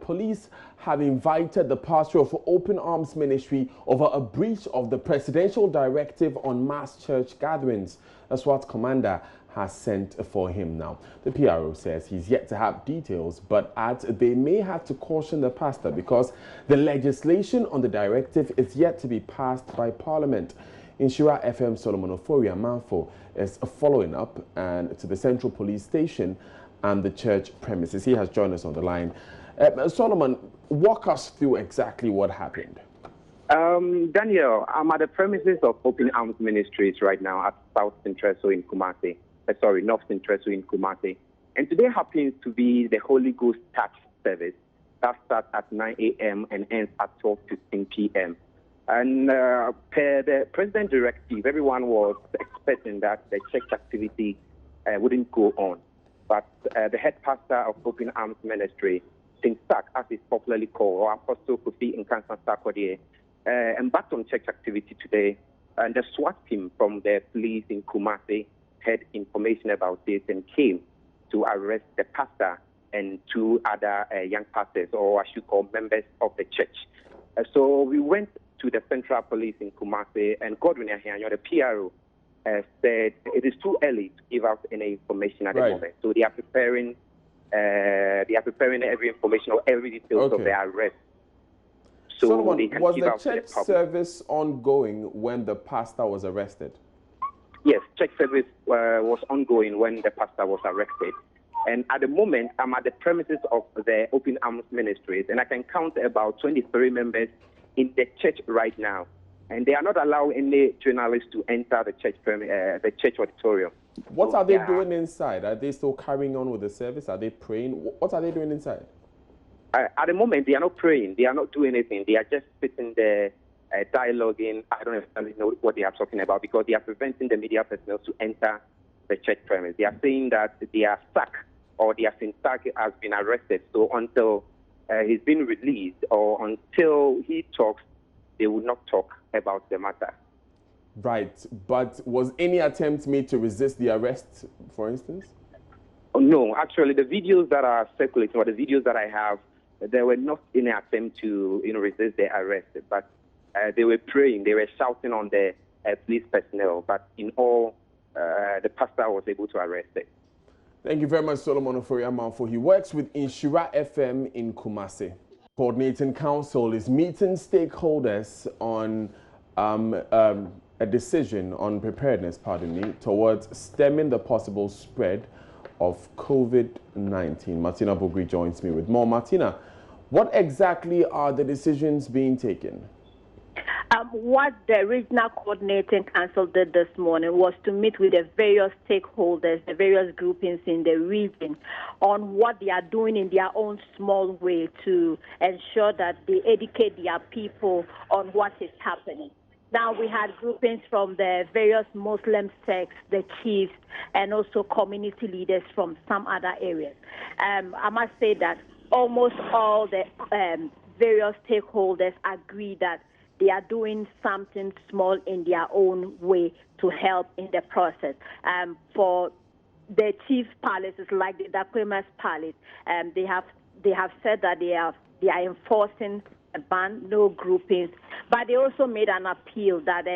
police have invited the pastor of Open Arms Ministry over a breach of the presidential directive on mass church gatherings. That's what Commander has sent for him now. The PRO says he's yet to have details, but adds they may have to caution the pastor because the legislation on the directive is yet to be passed by Parliament. Inshira FM Solomon Ofori Amanfo is following up and to the Central Police Station and the church premises. He has joined us on the line. Solomon, walk us through exactly what happened. Daniel, I'm at the premises of Open Arms Ministries right now at South Centreso in Kumasi. North Centreso in Kumasi. And today happens to be the Holy Ghost Touch service that starts at 9 a.m. and ends at 12:15 p.m. And per the President directive, everyone was expecting that the church activity wouldn't go on. But the head pastor of Open Arms Ministry, Sak, as it's popularly called, or Apostle Kofi Nkansa Sarkodie, embarked on church activity today. And the SWAT team from the police in Kumasi had information about this and came to arrest the pastor and two other young pastors, or I should call members of the church. So we went to the Central Police in Kumasi, and Godwin Ahianyo, the PRO, said it is too early to give out any information at the moment. So they are preparing every information or every details of the arrest. So Solomon, they can was give the out to the church public. service ongoing when the pastor was arrested? Yes, church service was ongoing when the pastor was arrested. And at the moment, I'm at the premises of the Open Arms Ministries, and I can count about 23 members in the church right now. And they are not allowing any journalists to enter the church auditorium. What are they doing inside? Are they still carrying on with the service? Are they praying? What are they doing inside? At the moment, they are not praying. They are not doing anything. They are just sitting there dialoguing. I don't necessarily know what they are talking about because they are preventing the media personnel to enter the church premise. They are saying that they are stuck, or their Sak has been arrested. So until he's been released or until he talks, they will not talk about the matter. Right. But was any attempt made to resist the arrest, for instance? Oh, no, actually, the videos that are circulating, or the videos that I have, there were not any attempt to resist the arrest. But they were praying, they were shouting on the police personnel. But in all, the pastor was able to arrest it. Thank you very much, Solomon Ofori-Amanfo. He works with Inshira FM in Kumasi. Coordinating Council is meeting stakeholders on a decision on preparedness, towards stemming the possible spread of COVID-19. Martina Bogri joins me with more. Martina, what exactly are the decisions being taken? What the Regional Coordinating Council did this morning was to meet with the various stakeholders, the various groupings in the region, on what they are doing in their own small way to ensure that they educate their people on what is happening. Now, we had groupings from the various Muslim sects, the chiefs, and also community leaders from some other areas. I must say that almost all the various stakeholders agree that they are doing something small in their own way to help in the process. For the chief palaces, like the Dakwema's Palace, they have said that they are enforcing a ban, no groupings. But they also made an appeal that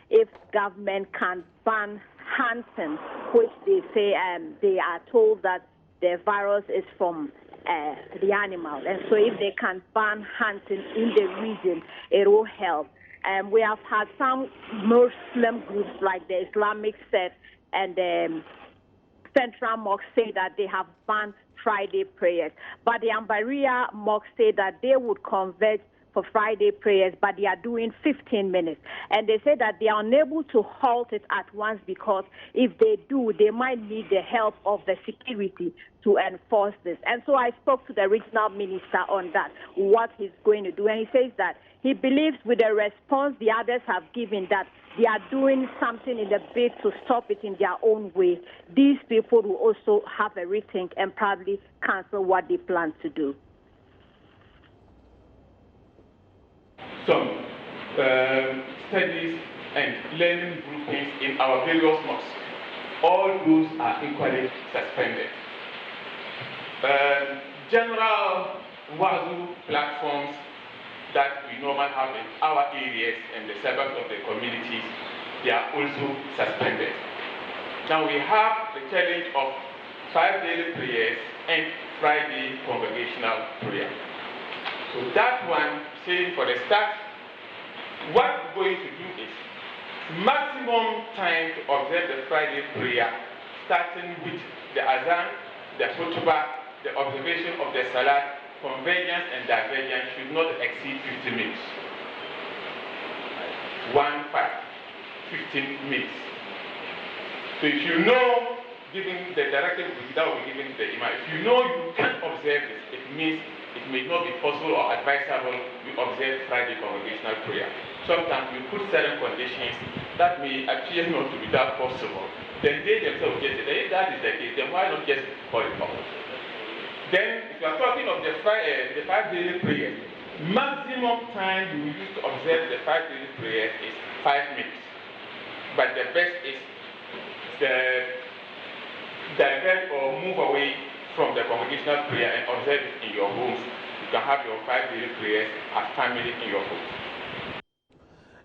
if government can ban hunting, which they say they are told that the virus is from the animal. And so if they can ban hunting in the region, it will help. We have had some Muslim groups like the Islamic sect and the Central Mosque say that they have banned Friday prayers. But the Ambaria Mosque say that they would convert for Friday prayers, but they are doing 15 minutes. And they say that they are unable to halt it at once because if they do, they might need the help of the security to enforce this. And so I spoke to the regional minister on that, what he's going to do. And he says that he believes with the response the others have given that they are doing something in the bid to stop it in their own way. These people will also have a rethink and probably cancel what they plan to do. Some studies and learning groupings in our various mosques. All those are equally suspended. General Wazoo platforms that we normally have in our areas and the suburbs of the communities, they are also suspended. Now we have the challenge of 5 daily prayers and Friday congregational prayer. So that one, saying for the start, what we're going to do is maximum time to observe the Friday prayer, starting with the azan, the khutbah, the observation of the salat, convergence and divergence should not exceed 50 minutes. 15 minutes. So if you know, giving the directive without giving the imam, if you know you can't observe this, it means it may not be possible or advisable to observe Friday congregational prayer. Sometimes we put certain conditions that may appear not to be that possible. Then they themselves get it. If that is the case, then why not just call it off? Then, if you are talking of the 5 daily prayers, maximum time you use to observe the 5 daily prayers is 5 minutes. But the best is divert or move away from the congregational prayer and observe it in your homes. You can have your 5 daily prayers as family in your homes.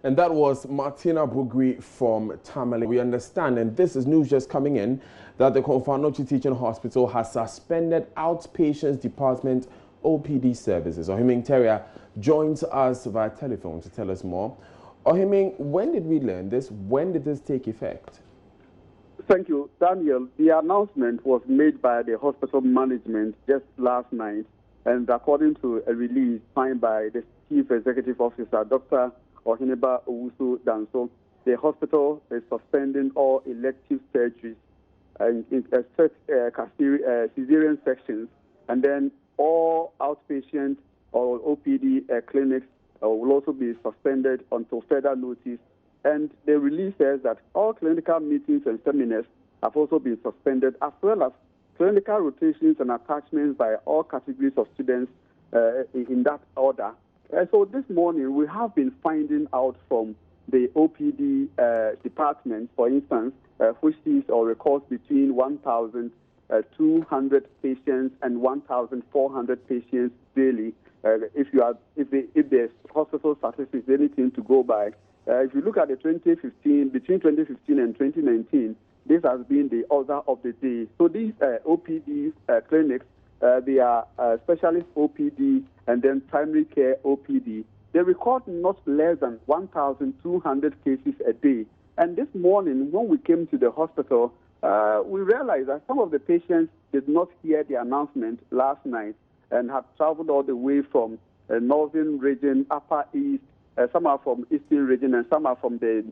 And that was Martina Bugri from Tamale. We understand, and this is news just coming in, that the Konfanochi Teaching Hospital has suspended outpatients department OPD services. Ohiming Teria joins us via telephone to tell us more. Ohiming, when did we learn this? When did this take effect? Thank you, Daniel. The announcement was made by the hospital management just last night, and according to a release signed by the Chief Executive Officer, Dr. Ohineba Owusu Danso, the hospital is suspending all elective surgeries and cesarean sections, and then all outpatient or OPD clinics will also be suspended until further notice. And the release says that all clinical meetings and seminars have also been suspended, as well as clinical rotations and attachments by all categories of students in that order. So this morning, we have been finding out from the OPD department, for instance, which sees or records between 1,200 patients and 1,400 patients daily. If the hospital statistics is anything to go by, if you look at the between 2015 and 2019, this has been the order of the day. So these OPD clinics, they are specialist OPD and then primary care OPD. They record not less than 1,200 cases a day. And this morning, when we came to the hospital, we realized that some of the patients did not hear the announcement last night and have traveled all the way from northern region, upper east. Some are from eastern region, and some are from the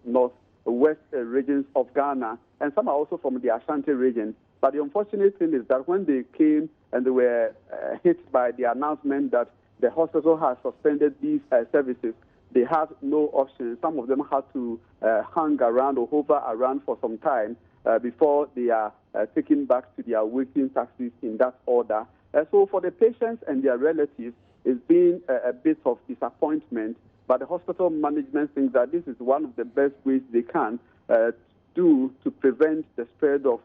northwest regions of Ghana, and some are also from the Ashanti region. But the unfortunate thing is that when they came and they were hit by the announcement that the hospital has suspended these services, they had no option. Some of them had to hang around or hover around for some time before they are taken back to their waiting taxis in that order. So for the patients and their relatives, it's been a bit of disappointment, but the hospital management thinks that this is one of the best ways they can do to prevent the spread of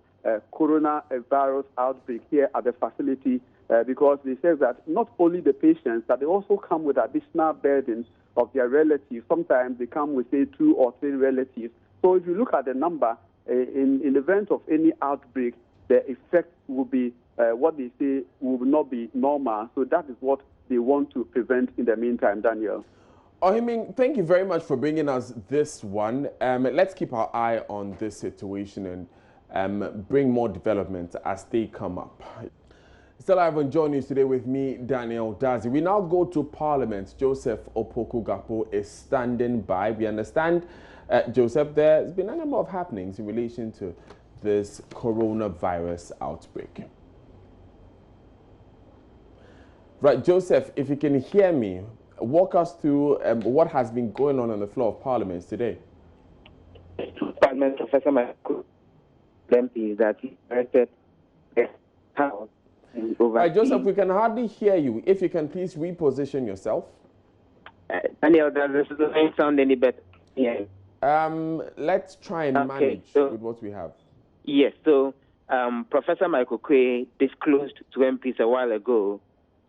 coronavirus outbreak here at the facility, because they say that not only the patients, but they also come with additional burdens of their relatives. Sometimes they come with, say, 2 or 3 relatives. So if you look at the number, in the event of any outbreak, the effect will be what they say will not be normal. So that is what they want to prevent in the meantime, Daniel. Ohiming, thank you very much for bringing us this one. Let's keep our eye on this situation and bring more developments as they come up. Still live on Joy News today with me, Daniel Dazi. We now go to Parliament. Joseph Opoku-Gapo is standing by. We understand, Joseph, there's been a number of happenings in relation to this coronavirus outbreak. Right, Joseph, if you can hear me, walk us through what has been going on the floor of Parliament today. Parliament Professor Michael is that he arrested the House. Right, Joseph, we can hardly hear you. If you can please reposition yourself. Daniel, does this doesn't sound any better? Yeah. Let's try and manage with what we have. Yes, so Professor Michael Quay disclosed to MPs a while ago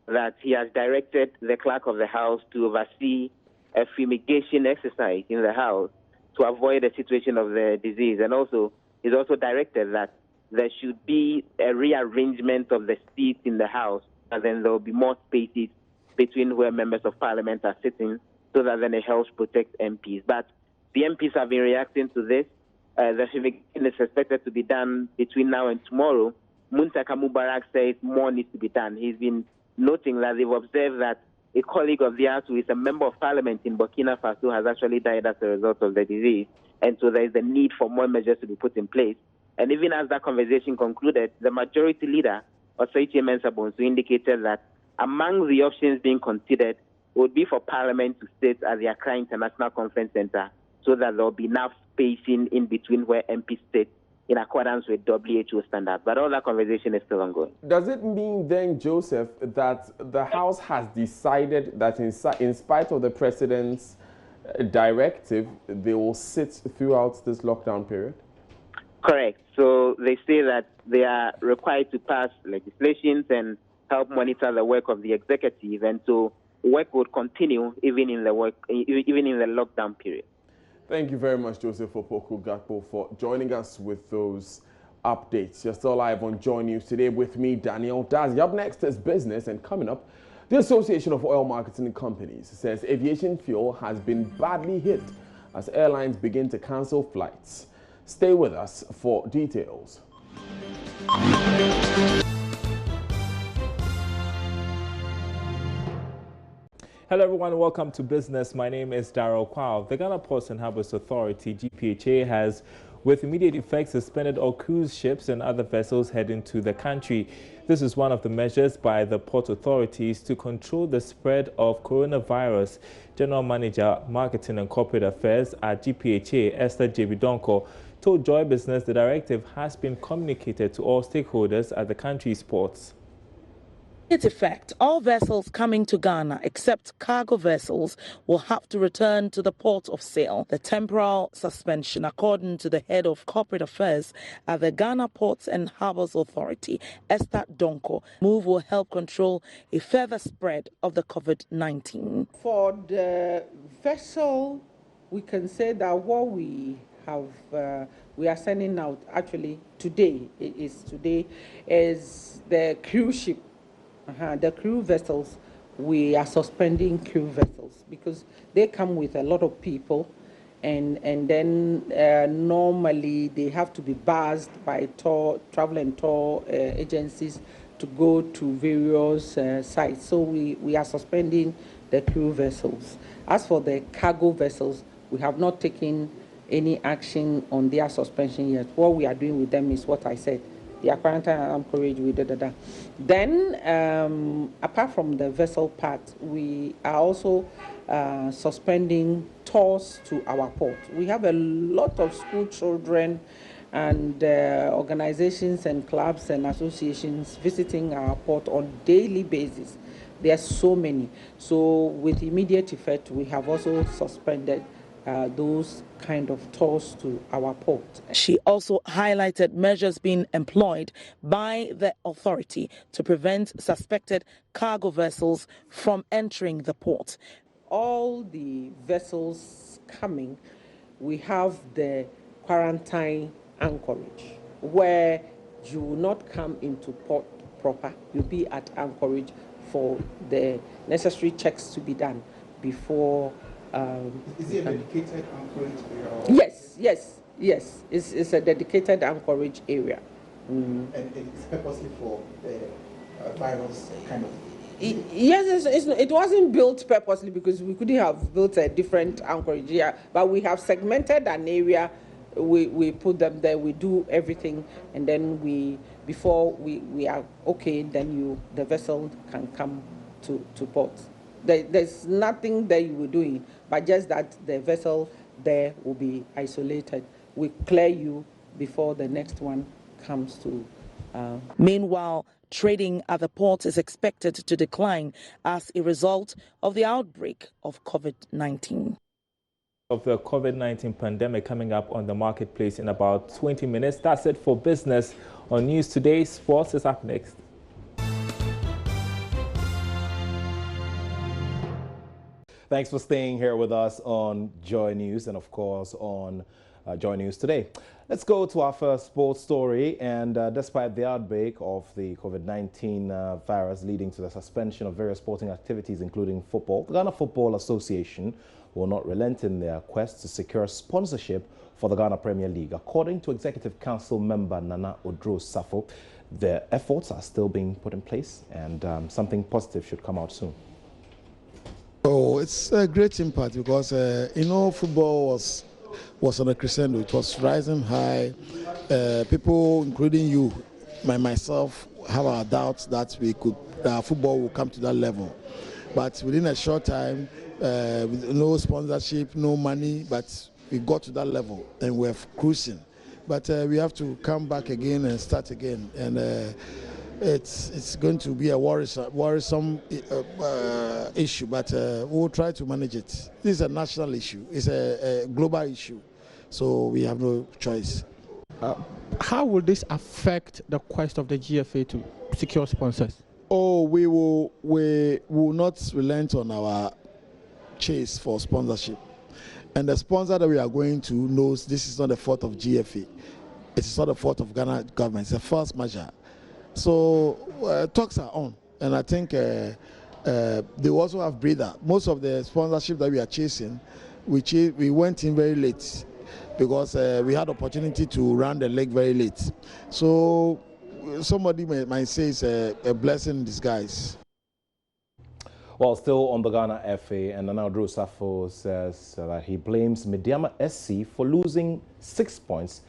that he has directed the clerk of the House to oversee a fumigation exercise in the House to avoid a situation of the disease. And also, he's also directed that there should be a rearrangement of the seats in the House, and then there will be more spaces between where members of parliament are sitting, so that then it helps protect MPs. But the MPs have been reacting to this. The fumigation is expected to be done between now and tomorrow. Muntaka Mubarak says more needs to be done. He's been noting that they've observed that a colleague of theirs who is a member of parliament in Burkina Faso has actually died as a result of the disease. And so there is a need for more measures to be put in place. And even as that conversation concluded, the majority leader, Oseichi Mensah-Bonsu, indicated that among the options being considered would be for parliament to sit at the Accra International Conference Center so that there will be enough spacing in between where MPs sit in accordance with WHO standards. But all that conversation is still ongoing. Does it mean then, Joseph, that the House has decided that in spite of the president's directive, they will sit throughout this lockdown period? Correct. So they say that they are required to pass legislations and help monitor the work of the executive, and so work would continue even in the lockdown period. Thank you very much, Joseph Opoku Gakpo, for joining us with those updates. You're still live on Joy News today with me, Daniel Dazi. Up next is business, and coming up, the Association of Oil Marketing Companies says aviation fuel has been badly hit as airlines begin to cancel flights. Stay with us for details. Hello everyone, welcome to Business. My name is Darrell Kwao. The Ghana Ports and Harbours Authority, GPHA, has with immediate effect suspended all cruise ships and other vessels heading to the country. This is one of the measures by the port authorities to control the spread of coronavirus. General Manager, Marketing and Corporate Affairs at GPHA, Esther Jebidonko, told Joy Business the directive has been communicated to all stakeholders at the country's ports. In effect, all vessels coming to Ghana, except cargo vessels, will have to return to the port of sale. The temporal suspension, according to the head of corporate affairs at the Ghana Ports and Harbours Authority, Esther Donko, move will help control a further spread of the COVID-19. For the vessel, we can say that what we are sending out actually today is the cruise ship. The crew vessels, we are suspending crew vessels because they come with a lot of people, and then normally they have to be buzzed by travel and tour agencies to go to various sites. So we are suspending the crew vessels. As for the cargo vessels, we have not taken any action on their suspension yet. What we are doing with them is what I said. They are quarantine and anchorage with Then, apart from the vessel part, we are also suspending tours to our port. We have a lot of school children and organizations and clubs and associations visiting our port on daily basis. There are so many. So with immediate effect, we have also suspended those kind of tours to our port. She also highlighted measures being employed by the authority to prevent suspected cargo vessels from entering the port. All the vessels coming, we have the quarantine anchorage, where you will not come into port proper. You'll be at anchorage for the necessary checks to be done before. Is it a dedicated anchorage area? Yes. It's a dedicated anchorage area. And it's purposely for the virus kind of. Yes, it wasn't built purposely because we couldn't have built a different anchorage here. But we have segmented an area. We put them there. We do everything, and then before we are okay, then the vessel can come to port. There's nothing that you were doing, but just that the vessel there will be isolated. We clear you before the next one comes to. Meanwhile, trading at the port is expected to decline as a result of the outbreak of COVID-19. Of the COVID-19 pandemic coming up on the marketplace in about 20 minutes. That's it for Business on News Today. Sports is up next. Thanks for staying here with us on Joy News and, of course, on Joy News Today. Let's go to our first sports story. And despite the outbreak of the COVID-19 virus leading to the suspension of various sporting activities, including football, the Ghana Football Association will not relent in their quest to secure sponsorship for the Ghana Premier League. According to Executive Council member Nana Odro-Safo, the efforts are still being put in place, and something positive should come out soon. Oh, it's a great impact because, football was on a crescendo. It was rising high. People, including you, myself, have our doubts that football will come to that level. But within a short time, with no sponsorship, no money, but we got to that level and we're cruising. But we have to come back again and start again. And it's going to be a worrisome issue, but we'll try to manage it. This is a national issue. It's a global issue. So we have no choice. How will this affect the quest of the GFA to secure sponsors? Oh, we will not relent on our chase for sponsorship. And the sponsor that we are going to knows this is not the fault of GFA. It is not the fault of Ghana government. It's a force majeure. So talks are on. And I think they also have breather. Most of the sponsorship that we are chasing, we went in very late because we had opportunity to run the leg very late. So somebody might say it's a blessing in disguise. Well, still on the Ghana FA, and Nana Odro-Safo says that he blames Midday SC for losing 6 points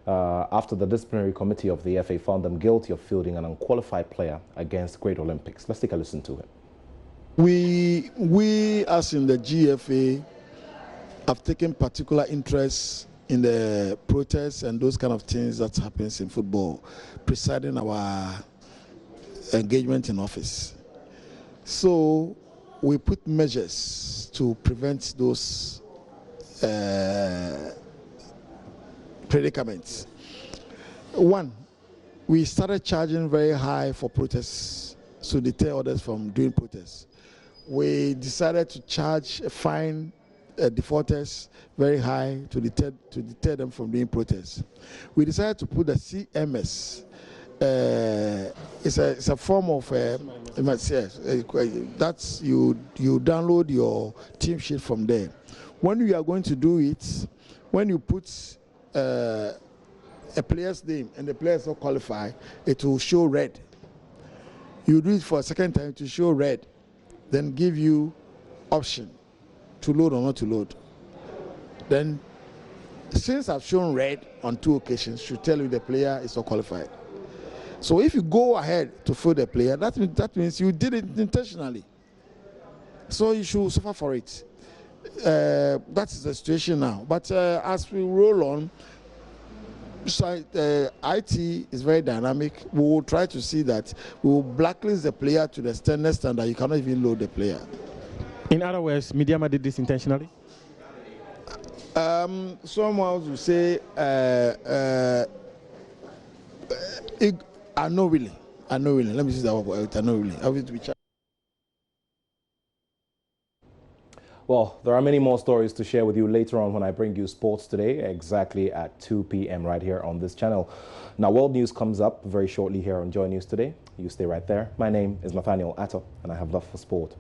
after the disciplinary committee of the FA found them guilty of fielding an unqualified player against Great Olympics. Let's take a listen to him. We as in the GFA, have taken particular interest in the protests and those kind of things that happens in football, presiding our engagement in office. So we put measures to prevent those predicaments. One, we started charging very high for protests to deter others from doing protests. We decided to charge a fine defaulters very high to deter them from doing protests. We decided to put the CMS. It's a form of that's you download your team sheet from there. When you are going to do it, when you put a player's name and the player is not qualified, it will show red. You do it for a second time to show red, then give you option to load or not to load. Then, since I've shown red on 2 occasions, should tell you the player is not qualified. So if you go ahead to fill the player, that means you did it intentionally. So you should suffer for it. That is the situation now. But as we roll on, IT is very dynamic. We will try to see that we will blacklist the player to the extent that you cannot even load the player. In other words, Midday did this intentionally? Someone will say, I know really. Let me see that word. I know really. Well, there are many more stories to share with you later on when I bring you Sports Today, exactly at 2 p.m. right here on this channel. Now, World News comes up very shortly here on Joy News Today. You stay right there. My name is Nathaniel Atto, and I have love for sport.